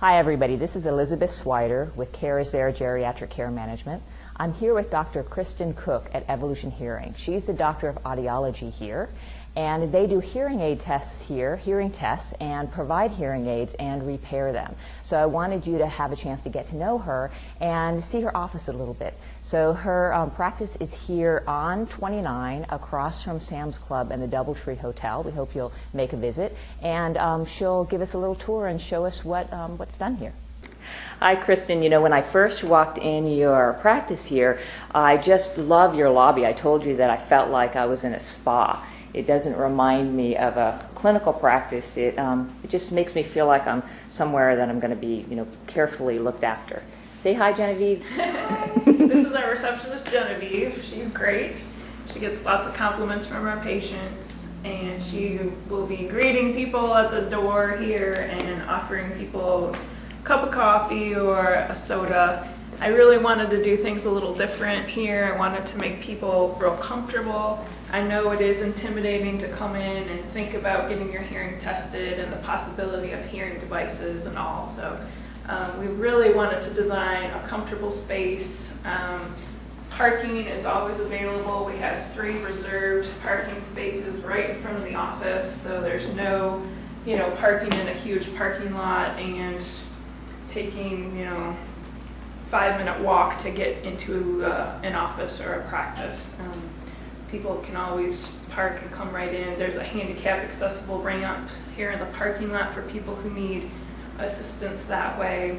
Hi everybody, this is Elizabeth Swider with Care is There Geriatric Care Management. I'm here with Dr. Kristen Cook at Evolution Hearing. She's the doctor of audiology here, and they do hearing aid tests here, hearing tests, and provide hearing aids and repair them. So I wanted you to have a chance to get to know her and see her office a little bit. So her practice is here on 29 across from Sam's Club and the Doubletree Hotel. We hope you'll make a visit, and she'll give us a little tour and show us what's done here. Hi, Kristen. You know, when I first walked in your practice here, I just love your lobby. I told you that I felt like I was in a spa. It doesn't remind me of a clinical practice. It just makes me feel like I'm somewhere that I'm going to be, carefully looked after. Say hi, Genevieve. Hi. This is our receptionist, Genevieve. She's great. She gets lots of compliments from our patients, and she will be greeting people at the door here and offering people cup of coffee or a soda. I really wanted to do things a little different here. I wanted to make people real comfortable. I know it is intimidating to come in and think about getting your hearing tested and the possibility of hearing devices and all. So we really wanted to design a comfortable space. Parking is always available. We have 3 reserved parking spaces right in front of the office, so there's no, parking in a huge parking lot and taking, 5-minute walk to get into an office or a practice. People can always park and come right in. There's a handicap accessible ramp here in the parking lot for people who need assistance that way.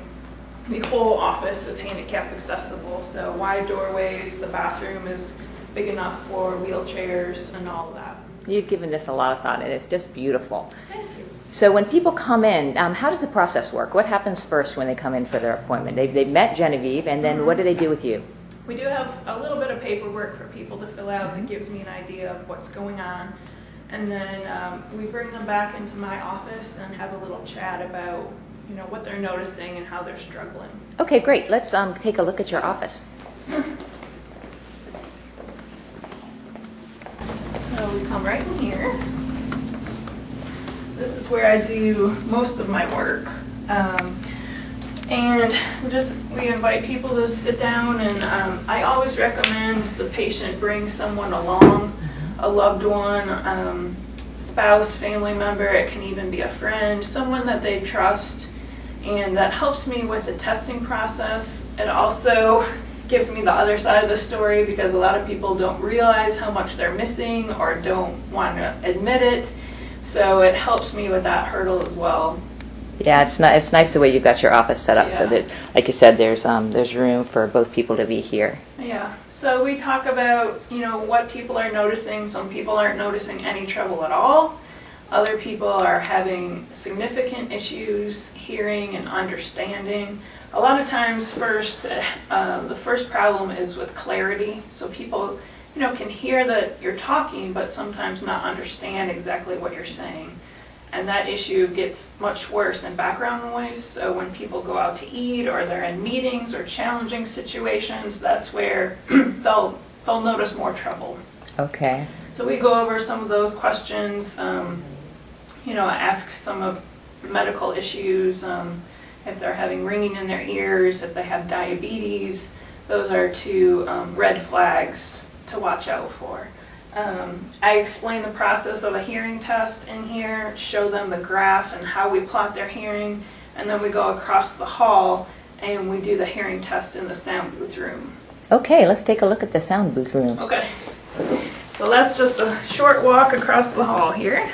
The whole office is handicap accessible, so wide doorways. The bathroom is big enough for wheelchairs and all of that. You've given this a lot of thought, and it's just beautiful. Thank you. So when people come in, how does the process work? What happens first when they come in for their appointment? They've met Genevieve, and then what do they do with you? We do have a little bit of paperwork for people to fill out that gives me an idea of what's going on. And then we bring them back into my office and have a little chat about what they're noticing and how they're struggling. Okay, great. Let's take a look at your office. So we come right in here. This is where I do most of my work. And we invite people to sit down, and I always recommend the patient bring someone along, a loved one, spouse, family member. It can even be a friend, someone that they trust, and that helps me with the testing process. It also gives me the other side of the story, because a lot of people don't realize how much they're missing or don't want to admit it. So it helps me with that hurdle as well. Yeah, it's nice the way you've got your office set up, so that, like you said, there's room for both people to be here. Yeah. So we talk about what people are noticing. Some people aren't noticing any trouble at all. Other people are having significant issues hearing and understanding. A lot of times, the first problem is with clarity. So people can hear that you're talking, but sometimes not understand exactly what you're saying. And that issue gets much worse in background noise. So when people go out to eat, or they're in meetings or challenging situations, that's where they'll notice more trouble. Okay. So we go over some of those questions, ask some of the medical issues, if they're having ringing in their ears, if they have diabetes. Those are 2 red flags to watch out for. I explain the process of a hearing test in here, show them the graph and how we plot their hearing, and then we go across the hall and we do the hearing test in the sound booth room. Okay, let's take a look at the sound booth room. Okay, so that's just a short walk across the hall here.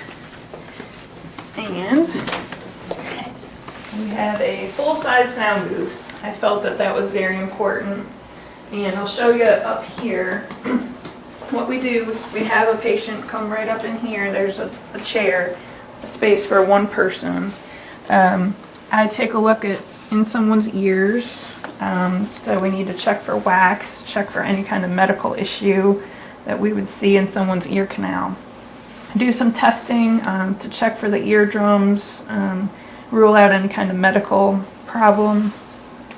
And we have a full-size sound booth. I felt that was very important. And I'll show you up here. What we do is we have a patient come right up in here. There's a chair, a space for one person. I take a look in someone's ears. So we need to check for wax, check for any kind of medical issue that we would see in someone's ear canal. Do some testing to check for the eardrums, rule out any kind of medical problem.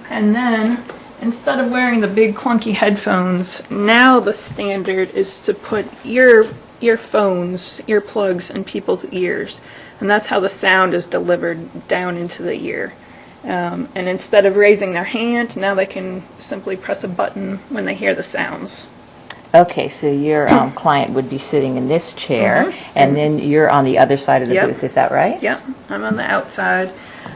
And then, instead of wearing the big clunky headphones, now the standard is to put earplugs in people's ears. And that's how the sound is delivered down into the ear. And instead of raising their hand, now they can simply press a button when they hear the sounds. Okay, so your client would be sitting in this chair, and then you're on the other side of the booth, is that right? Yep, I'm on the outside.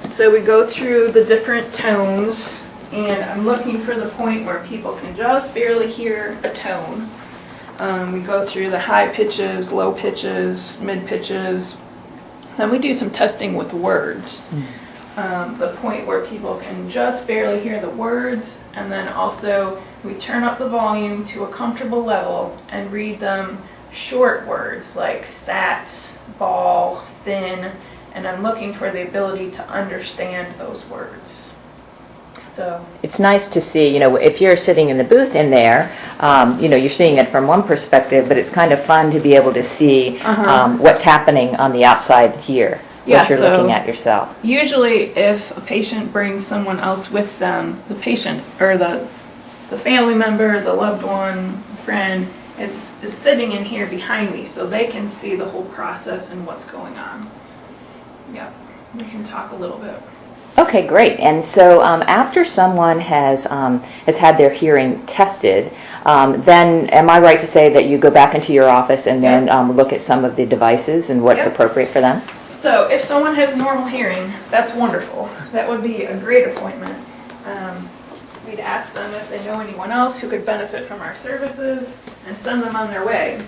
So we go through the different tones, and I'm looking for the point where people can just barely hear a tone. We go through the high pitches, low pitches, mid pitches. Then we do some testing with words. The point where people can just barely hear the words, and then also we turn up the volume to a comfortable level and read them short words like sats, ball, thin, and I'm looking for the ability to understand those words. So it's nice to see, if you're sitting in the booth in there, you're seeing it from one perspective, but it's kind of fun to be able to see what's happening on the outside here. What you're looking at yourself. Usually if a patient brings someone else with them, the patient or the family member, the loved one, friend is sitting in here behind me so they can see the whole process and what's going on. Yeah, we can talk a little bit. Okay, great. And so after someone has had their hearing tested, then am I right to say that you go back into your office and then look at some of the devices and what's appropriate for them? So if someone has normal hearing, that's wonderful. That would be a great appointment. We'd ask them if they know anyone else who could benefit from our services and send them on their way.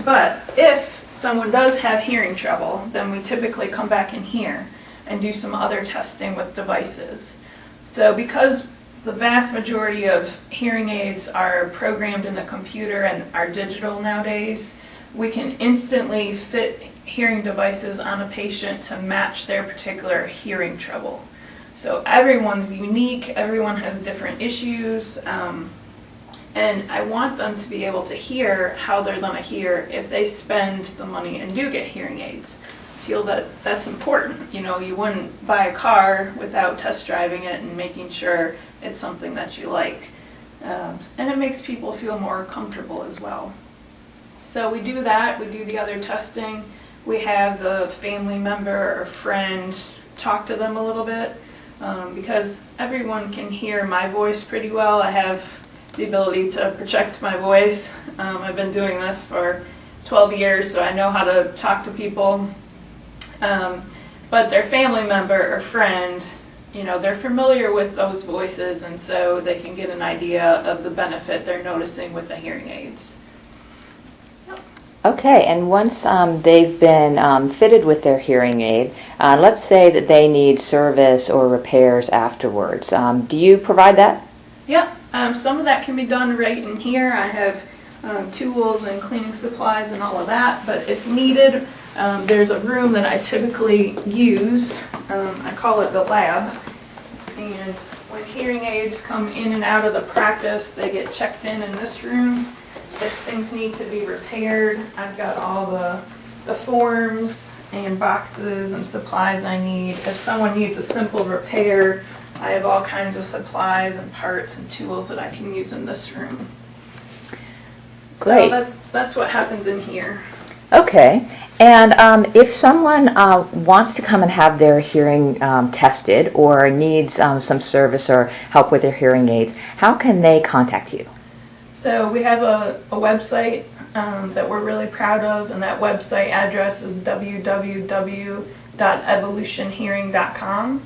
But if someone does have hearing trouble, then we typically come back in here and do some other testing with devices. So because the vast majority of hearing aids are programmed in the computer and are digital nowadays, we can instantly fit hearing devices on a patient to match their particular hearing trouble. So everyone's unique, everyone has different issues, and I want them to be able to hear how they're going to hear if they spend the money and do get hearing aids. Feel that that's important. You wouldn't buy a car without test driving it and making sure it's something that you like. And it makes people feel more comfortable as well. So we do that, we do the other testing. We have the family member or friend talk to them a little bit because everyone can hear my voice pretty well. I have the ability to project my voice. I've been doing this for 12 years, so I know how to talk to people. But their family member or friend, they're familiar with those voices, and so they can get an idea of the benefit they're noticing with the hearing aids. Okay, and once they've been fitted with their hearing aid, let's say that they need service or repairs afterwards. Do you provide that? Yeah, some of that can be done right in here. I have tools and cleaning supplies and all of that, but if needed, there's a room that I typically use. I call it the lab, and when hearing aids come in and out of the practice, they get checked in this room. If things need to be repaired, I've got all the forms and boxes and supplies I need. If someone needs a simple repair, I have all kinds of supplies and parts and tools that I can use in this room. Great. So that's what happens in here. Okay, and if someone wants to come and have their hearing tested or needs some service or help with their hearing aids, how can they contact you? So we have a website that we're really proud of, and that website address is www.evolutionhearing.com,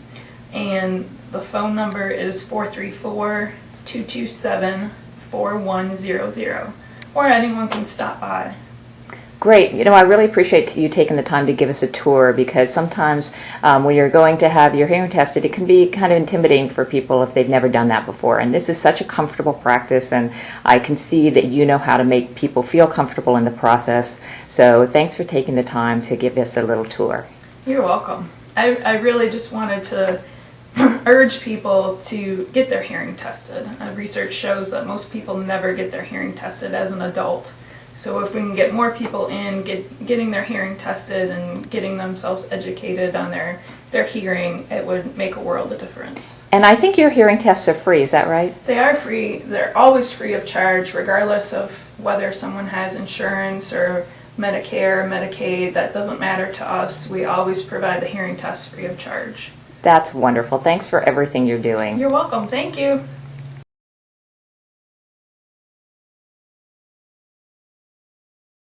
and the phone number is 434-227-4100, or anyone can stop by. Great. I really appreciate you taking the time to give us a tour, because sometimes when you're going to have your hearing tested, it can be kind of intimidating for people if they've never done that before. And this is such a comfortable practice, and I can see that you know how to make people feel comfortable in the process. So thanks for taking the time to give us a little tour. You're welcome. I really just wanted to urge people to get their hearing tested. Research shows that most people never get their hearing tested as an adult. So if we can get more people in, getting their hearing tested and getting themselves educated on their hearing, it would make a world of difference. And I think your hearing tests are free, is that right? They are free. They're always free of charge, regardless of whether someone has insurance or Medicare, Medicaid. That doesn't matter to us. We always provide the hearing tests free of charge. That's wonderful. Thanks for everything you're doing. You're welcome. Thank you.